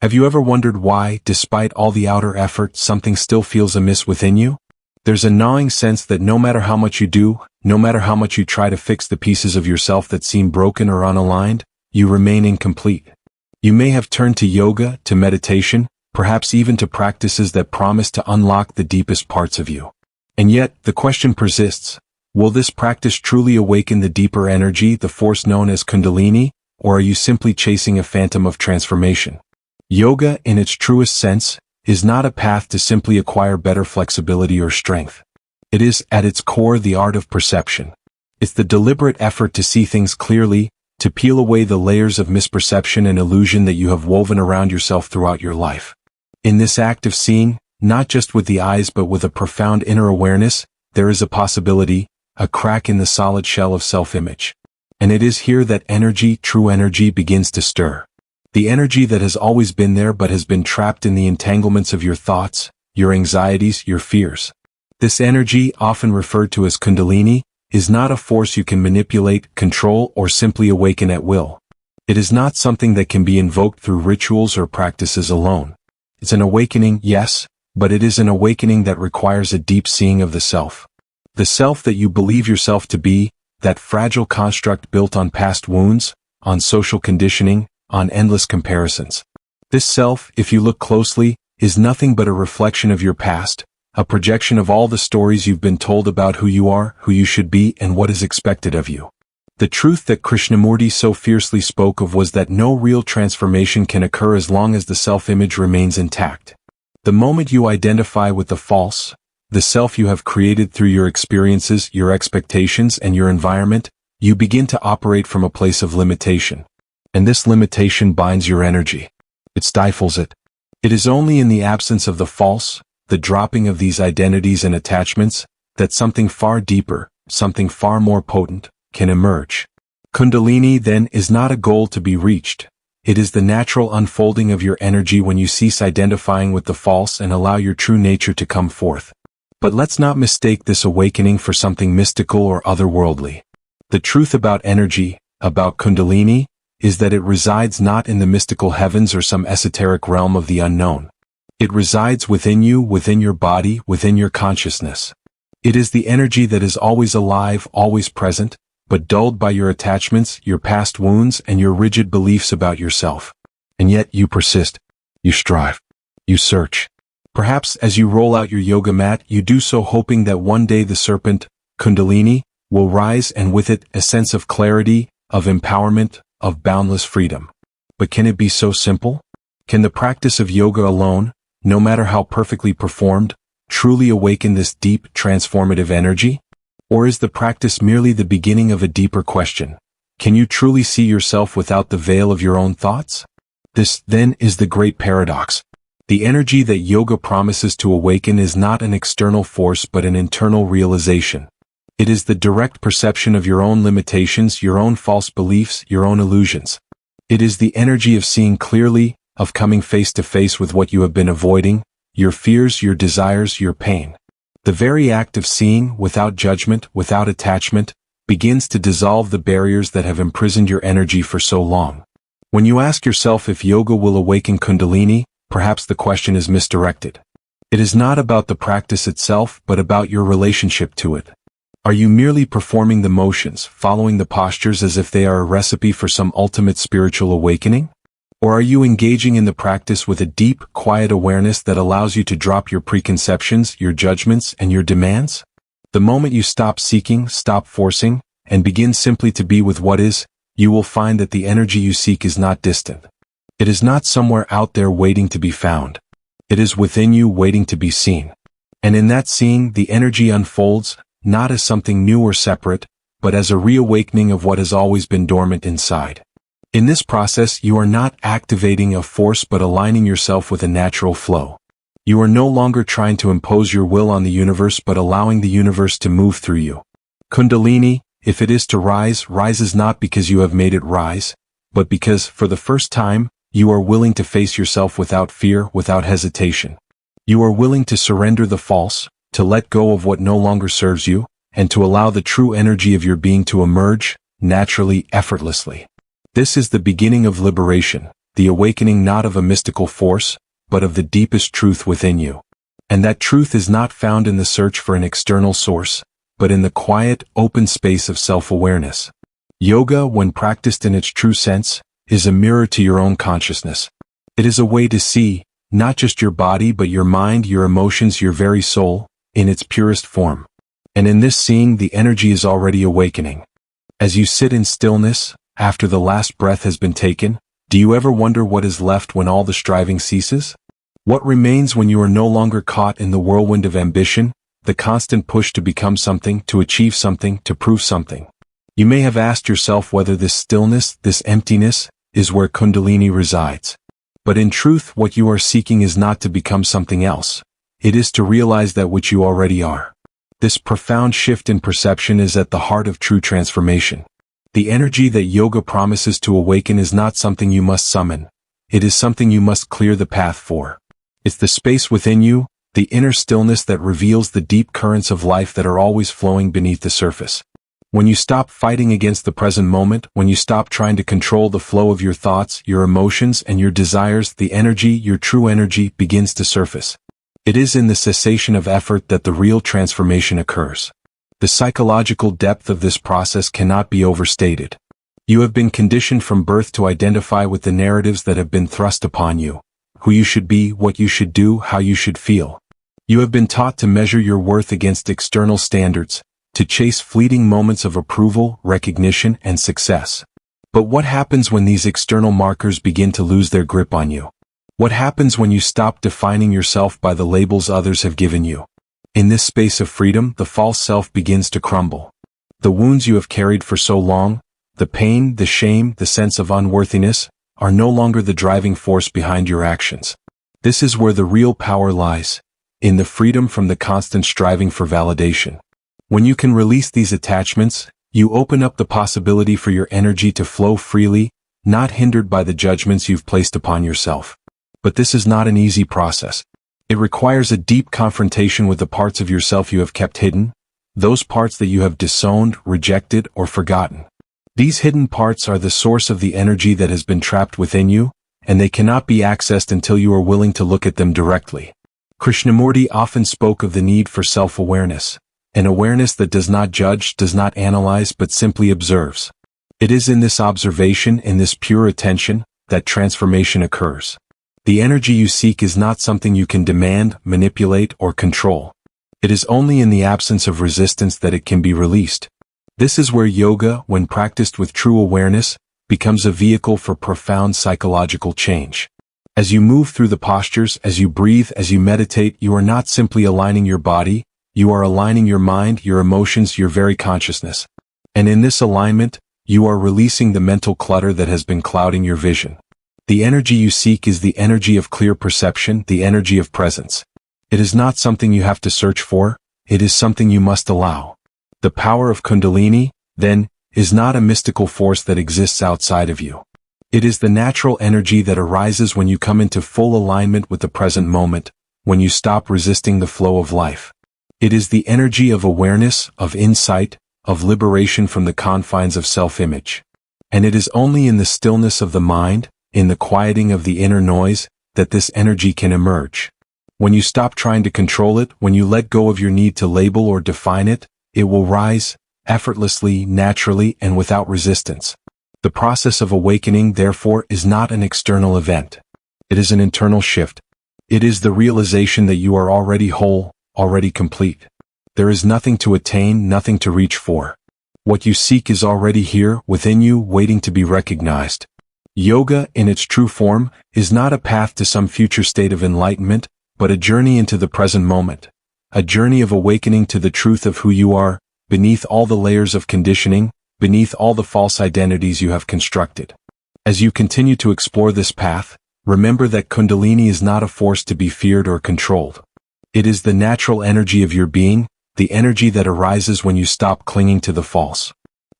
Have you ever wondered why, despite all the outer effort, something still feels amiss within you? There's a gnawing sense that no matter how much you do, no matter how much you try to fix the pieces of yourself that seem broken or unaligned, you remain incomplete. You may have turned to yoga, to meditation, perhaps even to practices that promise to unlock the deepest parts of you. And yet, the question persists, will this practice truly awaken the deeper energy, the force known as Kundalini, or are you simply chasing a phantom of transformation? Yoga, in its truest sense, is not a path to simply acquire better flexibility or strength. It is, at its core, the art of perception. It's the deliberate effort to see things clearly, to peel away the layers of misperception and illusion that you have woven around yourself throughout your life. In this act of seeing, not just with the eyes but with a profound inner awareness, there is a possibility, a crack in the solid shell of self-image. And it is here that energy, true energy, begins to stir. The energy that has always been there but has been trapped in the entanglements of your thoughts, your anxieties, your fears. This energy, often referred to as Kundalini, is not a force you can manipulate, control, or simply awaken at will. It is not something that can be invoked through rituals or practices alone. It's an awakening, yes, but it is an awakening that requires a deep seeing of the self. The self that you believe yourself to be, that fragile construct built on past wounds, on social conditioning, on endless comparisons. This self, if you look closely, is nothing but a reflection of your past, a projection of all the stories you've been told about who you are, who you should be, and what is expected of you. The truth that Krishnamurti so fiercely spoke of was that no real transformation can occur as long as the self-image remains intact. The moment you identify with the false, the self you have created through your experiences, your expectations, and your environment, you begin to operate from a place of limitation. And this limitation binds your energy. It stifles it. It is only in the absence of the false, the dropping of these identities and attachments, that something far deeper, something far more potent, can emerge. Kundalini, then, is not a goal to be reached. It is the natural unfolding of your energy when you cease identifying with the false and allow your true nature to come forth. But let's not mistake this awakening for something mystical or otherworldly. The truth about energy, about Kundalini, is that it resides not in the mystical heavens or some esoteric realm of the unknown. It resides within you, within your body, within your consciousness. It is the energy that is always alive, always present, but dulled by your attachments, your past wounds, and your rigid beliefs about yourself. And yet you persist. You strive. You search. Perhaps as you roll out your yoga mat, you do so hoping that one day the serpent, Kundalini, will rise and with it a sense of clarity, of empowerment, of boundless freedom. But can it be so simple? Can the practice of yoga alone, no matter how perfectly performed, truly awaken this deep, transformative energy? Or is the practice merely the beginning of a deeper question? Can you truly see yourself without the veil of your own thoughts? This, then, is the great paradox. The energy that yoga promises to awaken is not an external force but an internal realization. It is the direct perception of your own limitations, your own false beliefs, your own illusions. It is the energy of seeing clearly, of coming face to face with what you have been avoiding, your fears, your desires, your pain. The very act of seeing, without judgment, without attachment, begins to dissolve the barriers that have imprisoned your energy for so long. When you ask yourself if yoga will awaken Kundalini, perhaps the question is misdirected. It is not about the practice itself, but about your relationship to it. Are you merely performing the motions, following the postures as if they are a recipe for some ultimate spiritual awakening? Or are you engaging in the practice with a deep, quiet awareness that allows you to drop your preconceptions, your judgments, and your demands? The moment you stop seeking, stop forcing, and begin simply to be with what is, you will find that the energy you seek is not distant. It is not somewhere out there waiting to be found. It is within you waiting to be seen. And in that seeing, the energy unfolds, not as something new or separate, but as a reawakening of what has always been dormant inside. In this process, you are not activating a force but aligning yourself with a natural flow. You are no longer trying to impose your will on the universe but allowing the universe to move through you. Kundalini, if it is to rise, rises not because you have made it rise, but because, for the first time, you are willing to face yourself without fear, without hesitation. You are willing to surrender the false, to let go of what no longer serves you, and to allow the true energy of your being to emerge, naturally, effortlessly. This is the beginning of liberation, the awakening not of a mystical force, but of the deepest truth within you. And that truth is not found in the search for an external source, but in the quiet, open space of self-awareness. Yoga, when practiced in its true sense, is a mirror to your own consciousness. It is a way to see, not just your body but your mind, your emotions, your very soul, in its purest form. And in this seeing, the energy is already awakening. As you sit in stillness, after the last breath has been taken, do you ever wonder what is left when all the striving ceases? What remains when you are no longer caught in the whirlwind of ambition, the constant push to become something, to achieve something, to prove something? You may have asked yourself whether this stillness, this emptiness, is where Kundalini resides. But in truth, what you are seeking is not to become something else. It is to realize that which you already are. This profound shift in perception is at the heart of true transformation. The energy that yoga promises to awaken is not something you must summon. It is something you must clear the path for. It's the space within you, the inner stillness that reveals the deep currents of life that are always flowing beneath the surface. When you stop fighting against the present moment, when you stop trying to control the flow of your thoughts, your emotions, and your desires, the energy, your true energy, begins to surface. It is in the cessation of effort that the real transformation occurs. The psychological depth of this process cannot be overstated. You have been conditioned from birth to identify with the narratives that have been thrust upon you. Who you should be, what you should do, how you should feel. You have been taught to measure your worth against external standards, to chase fleeting moments of approval, recognition, and success. But what happens when these external markers begin to lose their grip on you? What happens when you stop defining yourself by the labels others have given you? In this space of freedom, the false self begins to crumble. The wounds you have carried for so long, the pain, the shame, the sense of unworthiness, are no longer the driving force behind your actions. This is where the real power lies, in the freedom from the constant striving for validation. When you can release these attachments, you open up the possibility for your energy to flow freely, not hindered by the judgments you've placed upon yourself. But this is not an easy process. It requires a deep confrontation with the parts of yourself you have kept hidden, those parts that you have disowned, rejected, or forgotten. These hidden parts are the source of the energy that has been trapped within you, and they cannot be accessed until you are willing to look at them directly. Krishnamurti often spoke of the need for self-awareness, an awareness that does not judge, does not analyze, but simply observes. It is in this observation, in this pure attention, that transformation occurs. The energy you seek is not something you can demand, manipulate, or control. It is only in the absence of resistance that it can be released. This is where yoga, when practiced with true awareness, becomes a vehicle for profound psychological change. As you move through the postures, as you breathe, as you meditate, you are not simply aligning your body, you are aligning your mind, your emotions, your very consciousness. And in this alignment, you are releasing the mental clutter that has been clouding your vision. The energy you seek is the energy of clear perception, the energy of presence. It is not something you have to search for, it is something you must allow. The power of Kundalini, then, is not a mystical force that exists outside of you. It is the natural energy that arises when you come into full alignment with the present moment, when you stop resisting the flow of life. It is the energy of awareness, of insight, of liberation from the confines of self-image. And it is only in the stillness of the mind, in the quieting of the inner noise, that this energy can emerge. When you stop trying to control it, when you let go of your need to label or define it, it will rise, effortlessly, naturally, and without resistance. The process of awakening, therefore, is not an external event. It is an internal shift. It is the realization that you are already whole, already complete. There is nothing to attain, nothing to reach for. What you seek is already here, within you, waiting to be recognized. Yoga, in its true form, is not a path to some future state of enlightenment, but a journey into the present moment. A journey of awakening to the truth of who you are, beneath all the layers of conditioning, beneath all the false identities you have constructed. As you continue to explore this path, remember that Kundalini is not a force to be feared or controlled. It is the natural energy of your being, the energy that arises when you stop clinging to the false.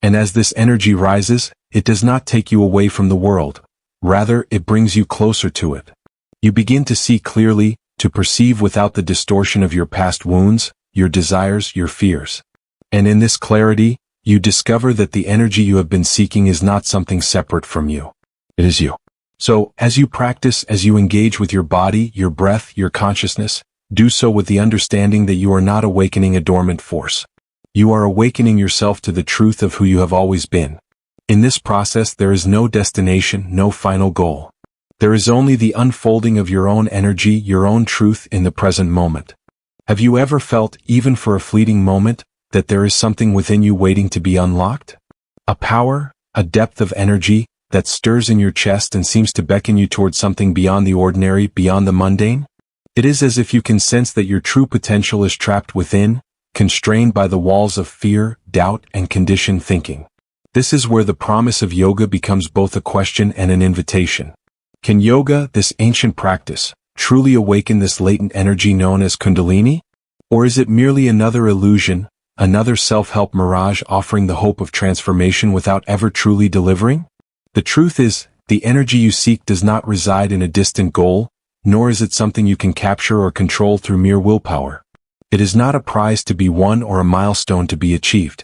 And as this energy rises, it does not take you away from the world. Rather, it brings you closer to it. You begin to see clearly, to perceive without the distortion of your past wounds, your desires, your fears. And in this clarity, you discover that the energy you have been seeking is not something separate from you. It is you. So, as you practice, as you engage with your body, your breath, your consciousness, do so with the understanding that you are not awakening a dormant force. You are awakening yourself to the truth of who you have always been. In this process, there is no destination, no final goal. There is only the unfolding of your own energy, your own truth in the present moment. Have you ever felt, even for a fleeting moment, that there is something within you waiting to be unlocked? A power, a depth of energy, that stirs in your chest and seems to beckon you towards something beyond the ordinary, beyond the mundane? It is as if you can sense that your true potential is trapped within, constrained by the walls of fear, doubt, and conditioned thinking. This is where the promise of yoga becomes both a question and an invitation. Can yoga, this ancient practice, truly awaken this latent energy known as Kundalini? Or is it merely another illusion, another self-help mirage offering the hope of transformation without ever truly delivering? The truth is, the energy you seek does not reside in a distant goal, nor is it something you can capture or control through mere willpower. It is not a prize to be won or a milestone to be achieved.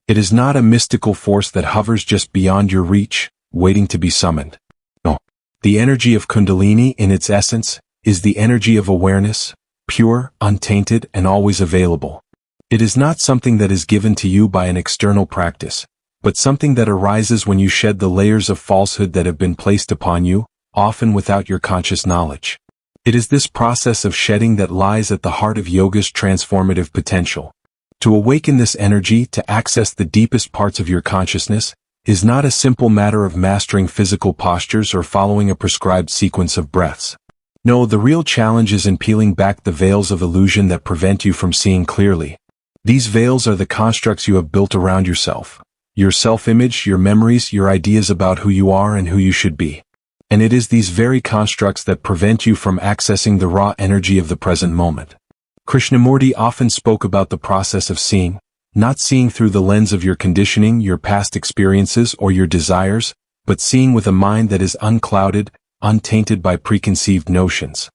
It is not a mystical force that hovers just beyond your reach, waiting to be summoned. No. The energy of Kundalini, in its essence, is the energy of awareness, pure, untainted, and always available. It is not something that is given to you by an external practice, but something that arises when you shed the layers of falsehood that have been placed upon you, often without your conscious knowledge. It is this process of shedding that lies at the heart of yoga's transformative potential. To awaken this energy, to access the deepest parts of your consciousness, is not a simple matter of mastering physical postures or following a prescribed sequence of breaths. No, the real challenge is in peeling back the veils of illusion that prevent you from seeing clearly. These veils are the constructs you have built around yourself. Your self-image, your memories, your ideas about who you are and who you should be. And it is these very constructs that prevent you from accessing the raw energy of the present moment. Krishnamurti often spoke about the process of seeing, not seeing through the lens of your conditioning, your past experiences, or your desires, but seeing with a mind that is unclouded, untainted by preconceived notions.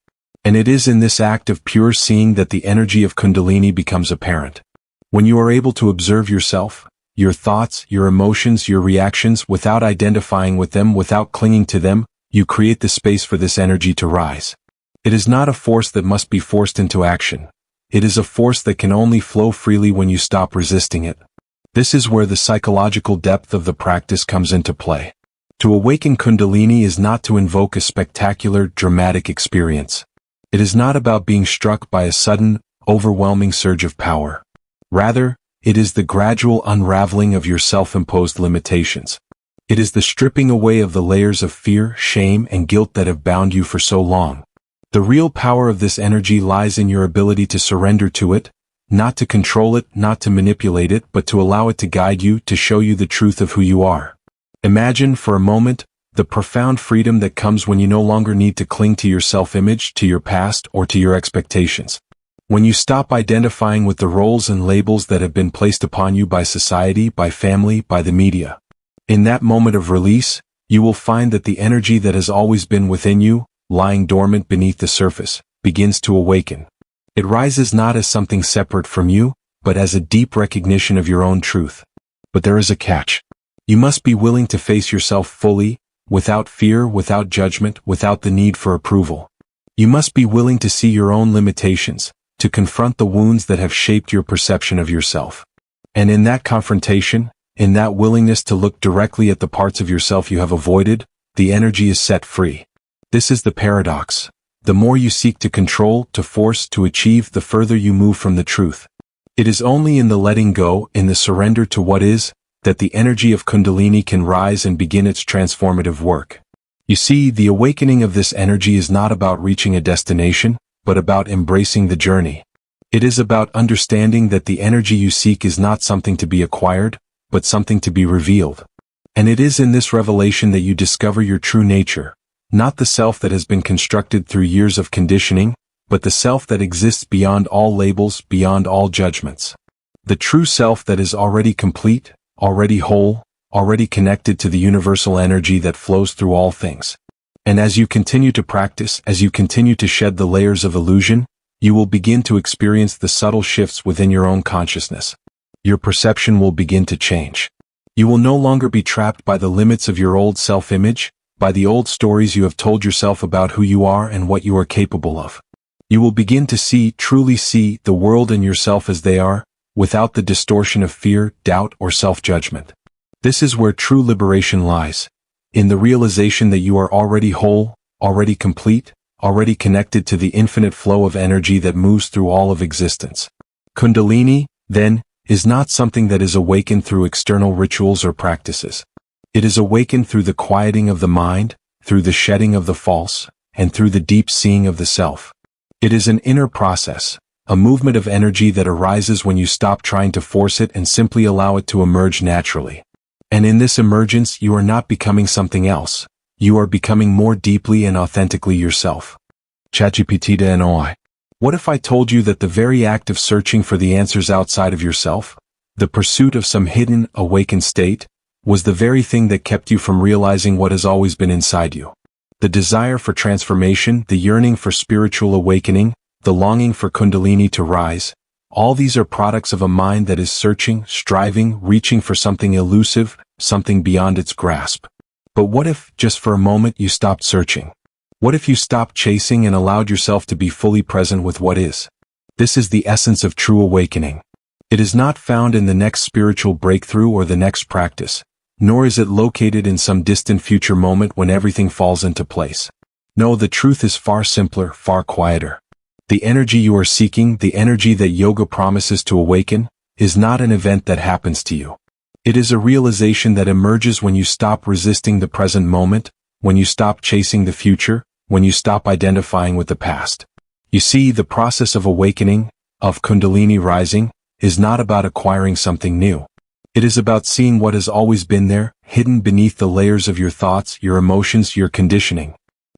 And it is in this act of pure seeing that the energy of Kundalini becomes apparent. When you are able to observe yourself, your thoughts, your emotions, your reactions, without identifying with them, without clinging to them, you create the space for this energy to rise. It is not a force that must be forced into action. It is a force that can only flow freely when you stop resisting it. This is where the psychological depth of the practice comes into play. To awaken Kundalini is not to invoke a spectacular, dramatic experience. It is not about being struck by a sudden, overwhelming surge of power. Rather, it is the gradual unraveling of your self-imposed limitations. It is the stripping away of the layers of fear, shame, and guilt that have bound you for so long. The real power of this energy lies in your ability to surrender to it, not to control it, not to manipulate it, but to allow it to guide you, to show you the truth of who you are. Imagine, for a moment, the profound freedom that comes when you no longer need to cling to your self-image, to your past, or to your expectations. When you stop identifying with the roles and labels that have been placed upon you by society, by family, by the media. In that moment of release, you will find that the energy that has always been within you, lying dormant beneath the surface, begins to awaken. It rises not as something separate from you, but as a deep recognition of your own truth. But there is a catch. You must be willing to face yourself fully, without fear, without judgment, without the need for approval. You must be willing to see your own limitations, to confront the wounds that have shaped your perception of yourself. And in that confrontation, in that willingness to look directly at the parts of yourself you have avoided, the energy is set free. This is the paradox. The more you seek to control, to force, to achieve, the further you move from the truth. It is only in the letting go, in the surrender to what is, that the energy of Kundalini can rise and begin its transformative work. You see, the awakening of this energy is not about reaching a destination, but about embracing the journey. It is about understanding that the energy you seek is not something to be acquired, but something to be revealed. And it is in this revelation that you discover your true nature, not the self that has been constructed through years of conditioning, but the self that exists beyond all labels, beyond all judgments. The true self that is already complete, already whole, already connected to the universal energy that flows through all things. And as you continue to practice, as you continue to shed the layers of illusion, you will begin to experience the subtle shifts within your own consciousness. Your perception will begin to change. You will no longer be trapped by the limits of your old self-image, by the old stories you have told yourself about who you are and what you are capable of. You will begin to see, truly see, the world and yourself as they are, without the distortion of fear, doubt, or self-judgment. This is where true liberation lies, in the realization that you are already whole, already complete, already connected to the infinite flow of energy that moves through all of existence. Kundalini, then, is not something that is awakened through external rituals or practices. It is awakened through the quieting of the mind, through the shedding of the false, and through the deep seeing of the self. It is an inner process, a movement of energy that arises when you stop trying to force it and simply allow it to emerge naturally. And in this emergence you are not becoming something else, you are becoming more deeply and authentically yourself. ChatGPT to NOI. What if I told you that the very act of searching for the answers outside of yourself, the pursuit of some hidden, awakened state, was the very thing that kept you from realizing what has always been inside you? The desire for transformation, the yearning for spiritual awakening, the longing for Kundalini to rise, all these are products of a mind that is searching, striving, reaching for something elusive, something beyond its grasp. But what if, just for a moment, you stopped searching? What if you stopped chasing and allowed yourself to be fully present with what is? This is the essence of true awakening. It is not found in the next spiritual breakthrough or the next practice, nor is it located in some distant future moment when everything falls into place. No, the truth is far simpler, far quieter. The energy you are seeking, the energy that yoga promises to awaken, is not an event that happens to you. It is a realization that emerges when you stop resisting the present moment, when you stop chasing the future, when you stop identifying with the past. You see, the process of awakening, of Kundalini rising, is not about acquiring something new. It is about seeing what has always been there, hidden beneath the layers of your thoughts, your emotions, your conditioning.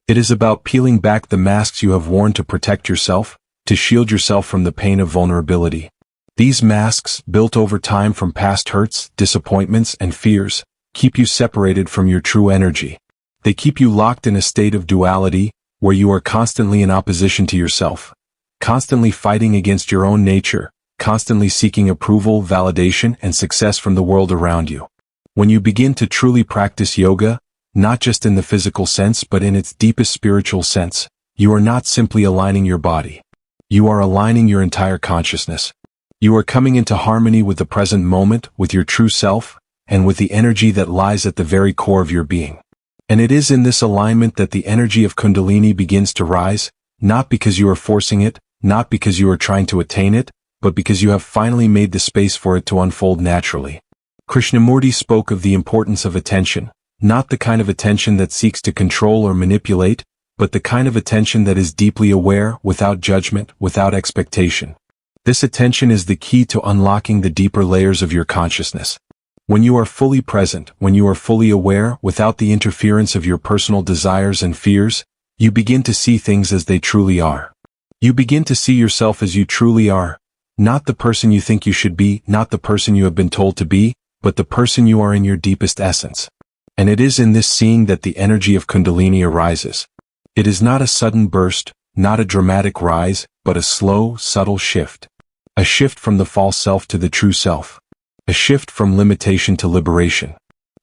It is about peeling back the masks you have worn to protect yourself, to shield yourself from the pain of vulnerability. These masks, built over time from past hurts, disappointments, and fears, keep you separated from your true energy. They keep you locked in a state of duality, where you are constantly in opposition to yourself, constantly fighting against your own nature, constantly seeking approval, validation, and success from the world around you. When you begin to truly practice yoga, not just in the physical sense but in its deepest spiritual sense, you are not simply aligning your body. You are aligning your entire consciousness. You are coming into harmony with the present moment, with your true self, and with the energy that lies at the very core of your being. And it is in this alignment that the energy of Kundalini begins to rise, not because you are forcing it, not because you are trying to attain it, but because you have finally made the space for it to unfold naturally. Krishnamurti spoke of the importance of attention, not the kind of attention that seeks to control or manipulate, but the kind of attention that is deeply aware, without judgment, without expectation. This attention is the key to unlocking the deeper layers of your consciousness. When you are fully present, when you are fully aware, without the interference of your personal desires and fears, you begin to see things as they truly are. You begin to see yourself as you truly are, not the person you think you should be, not the person you have been told to be, but the person you are in your deepest essence. And it is in this seeing that the energy of Kundalini arises. It is not a sudden burst, not a dramatic rise, but a slow, subtle shift. A shift from the false self to the true self. A shift from limitation to liberation.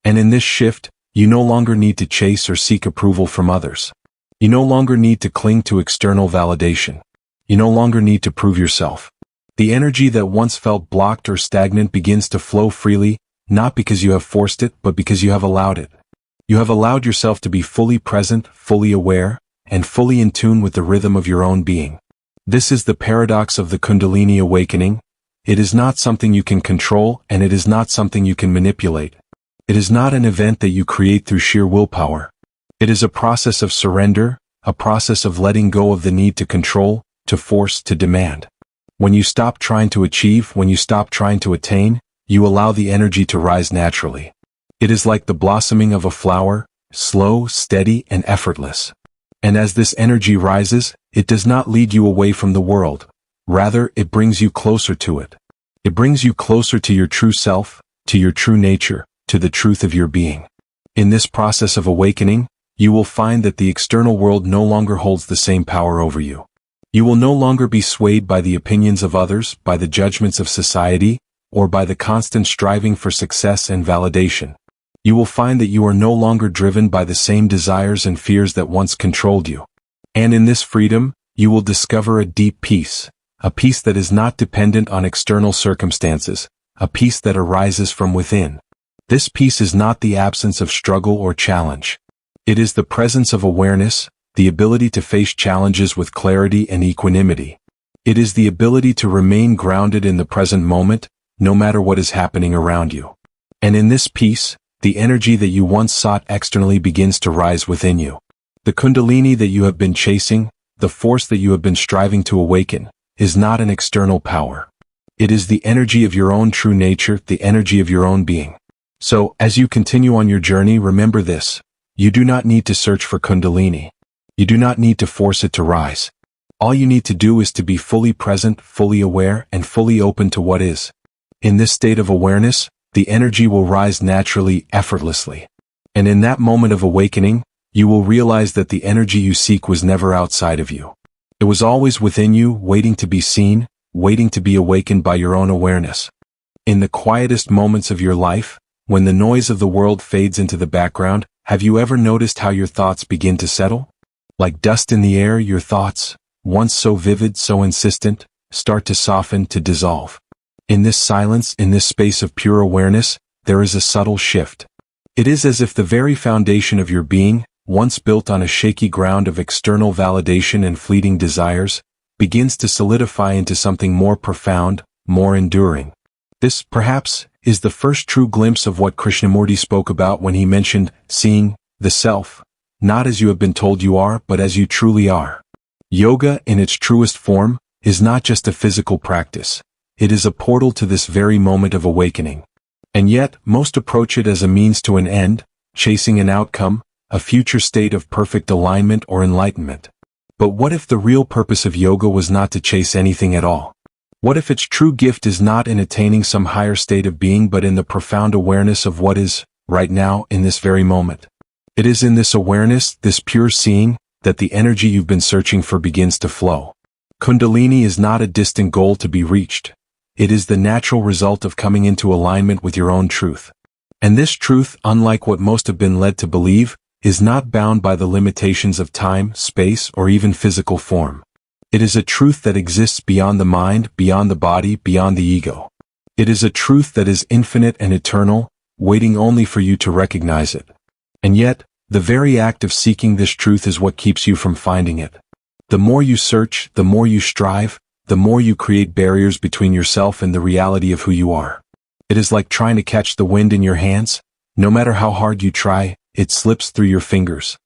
And in this shift, you no longer need to chase or seek approval from others. You no longer need to cling to external validation. You no longer need to prove yourself. The energy that once felt blocked or stagnant begins to flow freely, not because you have forced it, but because you have allowed it. You have allowed yourself to be fully present, fully aware, and fully in tune with the rhythm of your own being. This is the paradox of the Kundalini awakening. It is not something you can control, and it is not something you can manipulate. It is not an event that you create through sheer willpower. It is a process of surrender, a process of letting go of the need to control, to force, to demand. When you stop trying to achieve, when you stop trying to attain, you allow the energy to rise naturally. It is like the blossoming of a flower, slow, steady, and effortless. And as this energy rises, it does not lead you away from the world. Rather, it brings you closer to it. It brings you closer to your true self, to your true nature, to the truth of your being. In this process of awakening, you will find that the external world no longer holds the same power over you. You will no longer be swayed by the opinions of others, by the judgments of society, or by the constant striving for success and validation. You will find that you are no longer driven by the same desires and fears that once controlled you. And in this freedom, you will discover a deep peace, a peace that is not dependent on external circumstances, a peace that arises from within. This peace is not the absence of struggle or challenge. It is the presence of awareness, the ability to face challenges with clarity and equanimity. It is the ability to remain grounded in the present moment, no matter what is happening around you. And in this peace, the energy that you once sought externally begins to rise within you. The Kundalini that you have been chasing, the force that you have been striving to awaken, is not an external power. It is the energy of your own true nature, the energy of your own being. So, as you continue on your journey, remember this. You do not need to search for Kundalini. You do not need to force it to rise. All you need to do is to be fully present, fully aware, and fully open to what is. In this state of awareness, the energy will rise naturally, effortlessly. And in that moment of awakening, you will realize that the energy you seek was never outside of you. It was always within you, waiting to be seen, waiting to be awakened by your own awareness. In the quietest moments of your life, when the noise of the world fades into the background, have you ever noticed how your thoughts begin to settle? Like dust in the air, your thoughts, once so vivid, so insistent, start to soften, to dissolve. In this silence, in this space of pure awareness, there is a subtle shift. It is as if the very foundation of your being, once built on a shaky ground of external validation and fleeting desires, begins to solidify into something more profound, more enduring. This, perhaps, is the first true glimpse of what Krishnamurti spoke about when he mentioned seeing the self, not as you have been told you are, but as you truly are. Yoga, in its truest form, is not just a physical practice. It is a portal to this very moment of awakening. And yet, most approach it as a means to an end, chasing an outcome, a future state of perfect alignment or enlightenment. But what if the real purpose of yoga was not to chase anything at all? What if its true gift is not in attaining some higher state of being but in the profound awareness of what is, right now, in this very moment? It is in this awareness, this pure seeing, that the energy you've been searching for begins to flow. Kundalini is not a distant goal to be reached. It is the natural result of coming into alignment with your own truth. And this truth, unlike what most have been led to believe, is not bound by the limitations of time, space, or even physical form. It is a truth that exists beyond the mind, beyond the body, beyond the ego. It is a truth that is infinite and eternal, waiting only for you to recognize it. And yet, the very act of seeking this truth is what keeps you from finding it. The more you search, the more you strive, the more you create barriers between yourself and the reality of who you are. It is like trying to catch the wind in your hands. No matter how hard you try, it slips through your fingers.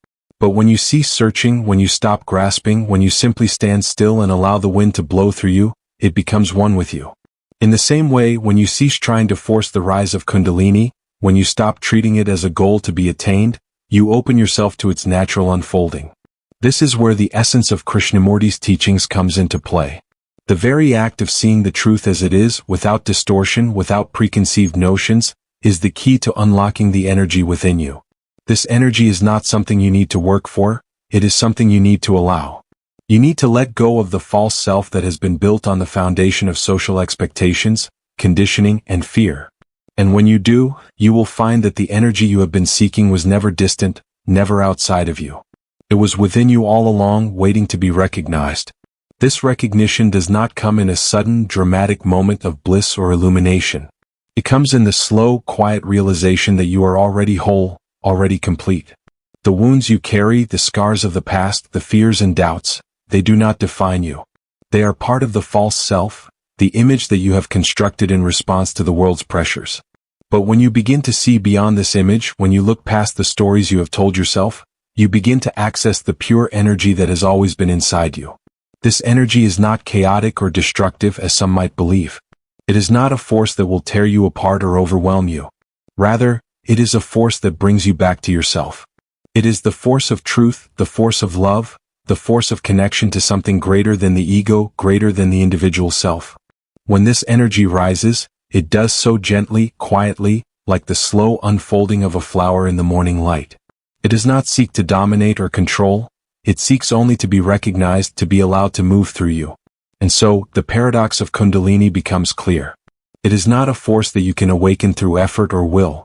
But when you cease searching, when you stop grasping, when you simply stand still and allow the wind to blow through you, it becomes one with you. In the same way, when you cease trying to force the rise of Kundalini, when you stop treating it as a goal to be attained, you open yourself to its natural unfolding. This is where the essence of Krishnamurti's teachings comes into play. The very act of seeing the truth as it is, without distortion, without preconceived notions, is the key to unlocking the energy within you. This energy is not something you need to work for, it is something you need to allow. You need to let go of the false self that has been built on the foundation of social expectations, conditioning, and fear. And when you do, you will find that the energy you have been seeking was never distant, never outside of you. It was within you all along, waiting to be recognized. This recognition does not come in a sudden, dramatic moment of bliss or illumination. It comes in the slow, quiet realization that you are already whole, already complete. The wounds you carry, the scars of the past, the fears and doubts, they do not define you. They are part of the false self, the image that you have constructed in response to the world's pressures. But when you begin to see beyond this image, when you look past the stories you have told yourself, you begin to access the pure energy that has always been inside you. This energy is not chaotic or destructive as some might believe. It is not a force that will tear you apart or overwhelm you. Rather, it is a force that brings you back to yourself. It is the force of truth, the force of love, the force of connection to something greater than the ego, greater than the individual self. When this energy rises, it does so gently, quietly, like the slow unfolding of a flower in the morning light. It does not seek to dominate or control. It seeks only to be recognized, to be allowed to move through you. And so, the paradox of Kundalini becomes clear. It is not a force that you can awaken through effort or will.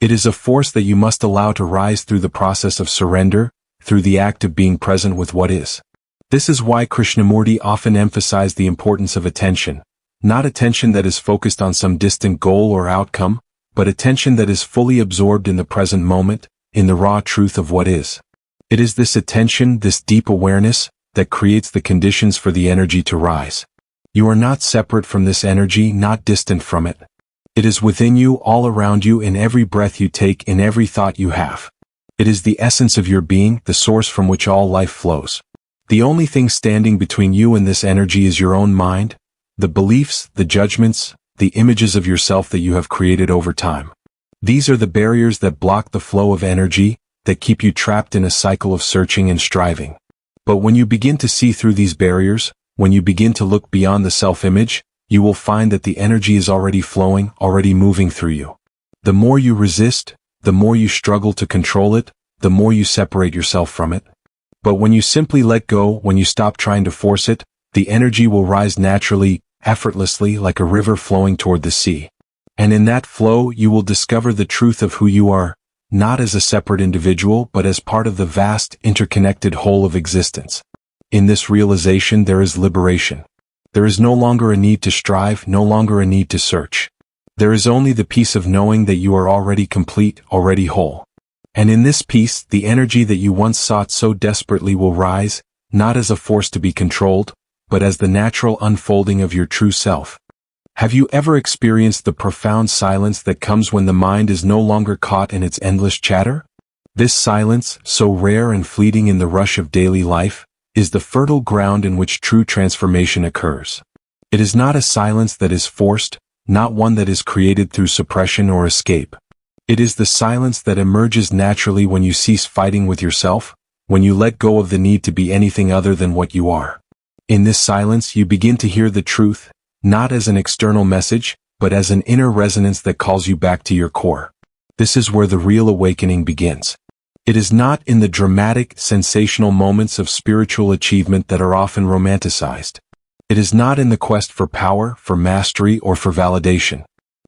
It is a force that you must allow to rise through the process of surrender, through the act of being present with what is. This is why Krishnamurti often emphasized the importance of attention, not attention that is focused on some distant goal or outcome, but attention that is fully absorbed in the present moment, in the raw truth of what is. It is this attention, this deep awareness, that creates the conditions for the energy to rise. You are not separate from this energy, not distant from it. It is within you, all around you, in every breath you take, in every thought you have. It is the essence of your being, the source from which all life flows. The only thing standing between you and this energy is your own mind, the beliefs, the judgments, the images of yourself that you have created over time. These are the barriers that block the flow of energy, that keep you trapped in a cycle of searching and striving. But when you begin to see through these barriers, when you begin to look beyond the self-image, you will find that the energy is already flowing, already moving through you. The more you resist, the more you struggle to control it, the more you separate yourself from it. But when you simply let go, when you stop trying to force it, the energy will rise naturally, effortlessly, like a river flowing toward the sea. And in that flow, you will discover the truth of who you are, not as a separate individual, but as part of the vast, interconnected whole of existence. In this realization, there is liberation. There is no longer a need to strive, no longer a need to search. There is only the peace of knowing that you are already complete, already whole. And in this peace, the energy that you once sought so desperately will rise, not as a force to be controlled, but as the natural unfolding of your true self. Have you ever experienced the profound silence that comes when the mind is no longer caught in its endless chatter? This silence, so rare and fleeting in the rush of daily life, is the fertile ground in which true transformation occurs. It is not a silence that is forced, not one that is created through suppression or escape. It is the silence that emerges naturally when you cease fighting with yourself, when you let go of the need to be anything other than what you are. In this silence, you begin to hear the truth, not as an external message, but as an inner resonance that calls you back to your core. This is where the real awakening begins. It is not in the dramatic, sensational moments of spiritual achievement that are often romanticized. It is not in the quest for power, for mastery, or for validation.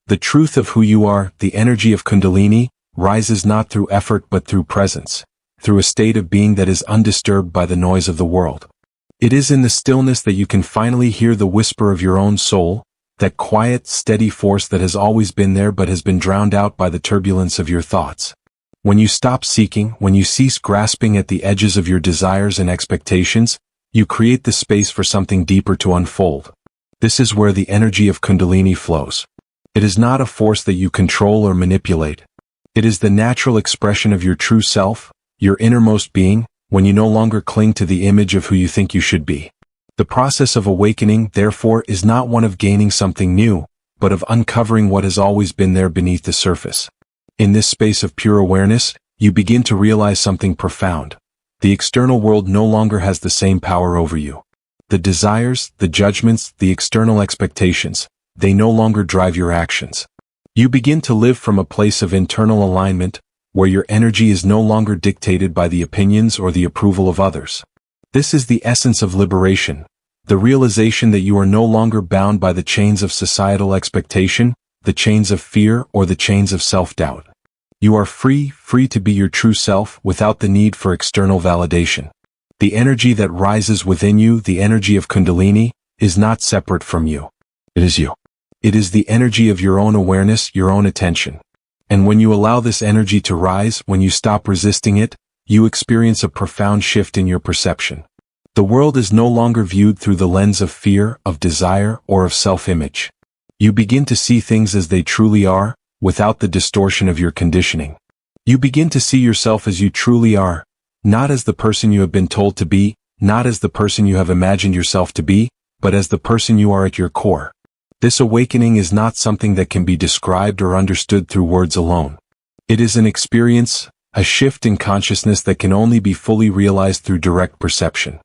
The truth of who you are, the energy of Kundalini, rises not through effort but through presence, through a state of being that is undisturbed by the noise of the world. It is in the stillness that you can finally hear the whisper of your own soul, that quiet, steady force that has always been there but has been drowned out by the turbulence of your thoughts. When you stop seeking, when you cease grasping at the edges of your desires and expectations, you create the space for something deeper to unfold. This is where the energy of Kundalini flows. It is not a force that you control or manipulate. It is the natural expression of your true self, your innermost being, when you no longer cling to the image of who you think you should be. The process of awakening, therefore, is not one of gaining something new, but of uncovering what has always been there beneath the surface. In this space of pure awareness, you begin to realize something profound. The external world no longer has the same power over you. The desires, the judgments, the external expectations, they no longer drive your actions. You begin to live from a place of internal alignment, where your energy is no longer dictated by the opinions or the approval of others. This is the essence of liberation, the realization that you are no longer bound by the chains of societal expectation, the chains of fear, or the chains of self-doubt. You are free to be your true self without the need for external validation. The energy that rises within you, the energy of Kundalini, is not separate from you. It is you. It is the energy of your own awareness, your own attention. And when you allow this energy to rise, when you stop resisting it, you experience a profound shift in your perception. The world is no longer viewed through the lens of fear, of desire, or of self-image. You begin to see things as they truly are, without the distortion of your conditioning. You begin to see yourself as you truly are, not as the person you have been told to be, not as the person you have imagined yourself to be, but as the person you are at your core. This awakening is not something that can be described or understood through words alone. It is an experience, a shift in consciousness that can only be fully realized through direct perception.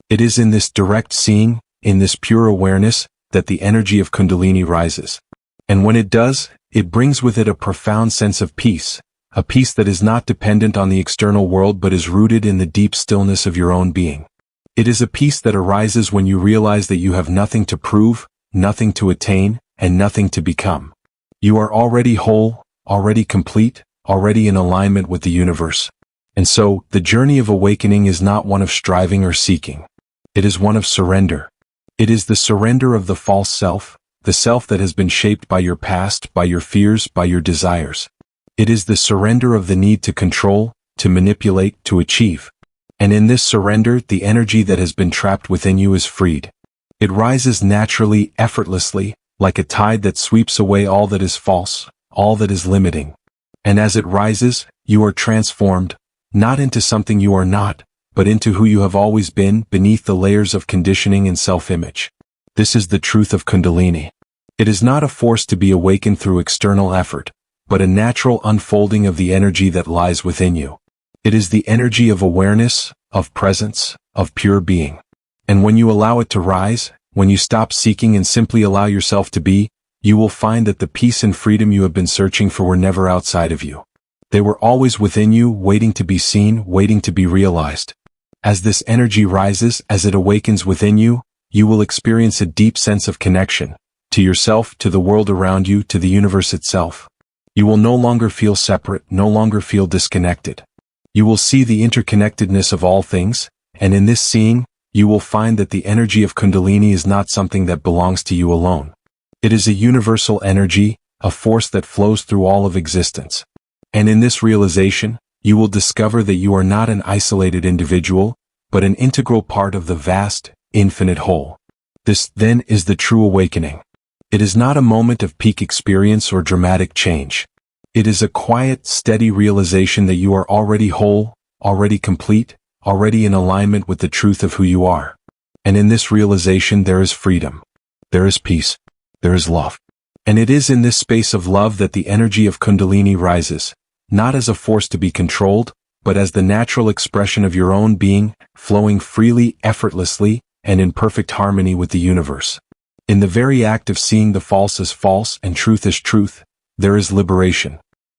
It is in this direct seeing, in this pure awareness, that the energy of Kundalini rises. And when it does, it brings with it a profound sense of peace, a peace that is not dependent on the external world but is rooted in the deep stillness of your own being. It is a peace that arises when you realize that you have nothing to prove, nothing to attain, and nothing to become. You are already whole, already complete, already in alignment with the universe. And so, the journey of awakening is not one of striving or seeking. It is one of surrender. It is the surrender of the false self, the self that has been shaped by your past, by your fears, by your desires. It is the surrender of the need to control, to manipulate, to achieve. And in this surrender, the energy that has been trapped within you is freed. It rises naturally, effortlessly, like a tide that sweeps away all that is false, all that is limiting. And as it rises, you are transformed, not into something you are not, but into who you have always been, beneath the layers of conditioning and self-image. This is the truth of Kundalini. It is not a force to be awakened through external effort, but a natural unfolding of the energy that lies within you. It is the energy of awareness, of presence, of pure being. And when you allow it to rise, when you stop seeking and simply allow yourself to be, you will find that the peace and freedom you have been searching for were never outside of you. They were always within you, waiting to be seen, waiting to be realized. As this energy rises, as it awakens within you, you will experience a deep sense of connection, to yourself, to the world around you, to the universe itself. You will no longer feel separate, no longer feel disconnected. You will see the interconnectedness of all things, and in this seeing, you will find that the energy of Kundalini is not something that belongs to you alone. It is a universal energy, a force that flows through all of existence. And in this realization, you will discover that you are not an isolated individual, but an integral part of the vast, infinite whole. This, then, is the true awakening. It is not a moment of peak experience or dramatic change. It is a quiet, steady realization that you are already whole, already complete, already in alignment with the truth of who you are. And in this realization there is freedom. There is peace. There is love. And it is in this space of love that the energy of Kundalini rises, not as a force to be controlled, but as the natural expression of your own being, flowing freely, effortlessly, and in perfect harmony with the universe. In the very act of seeing the false as false and truth as truth, there is liberation.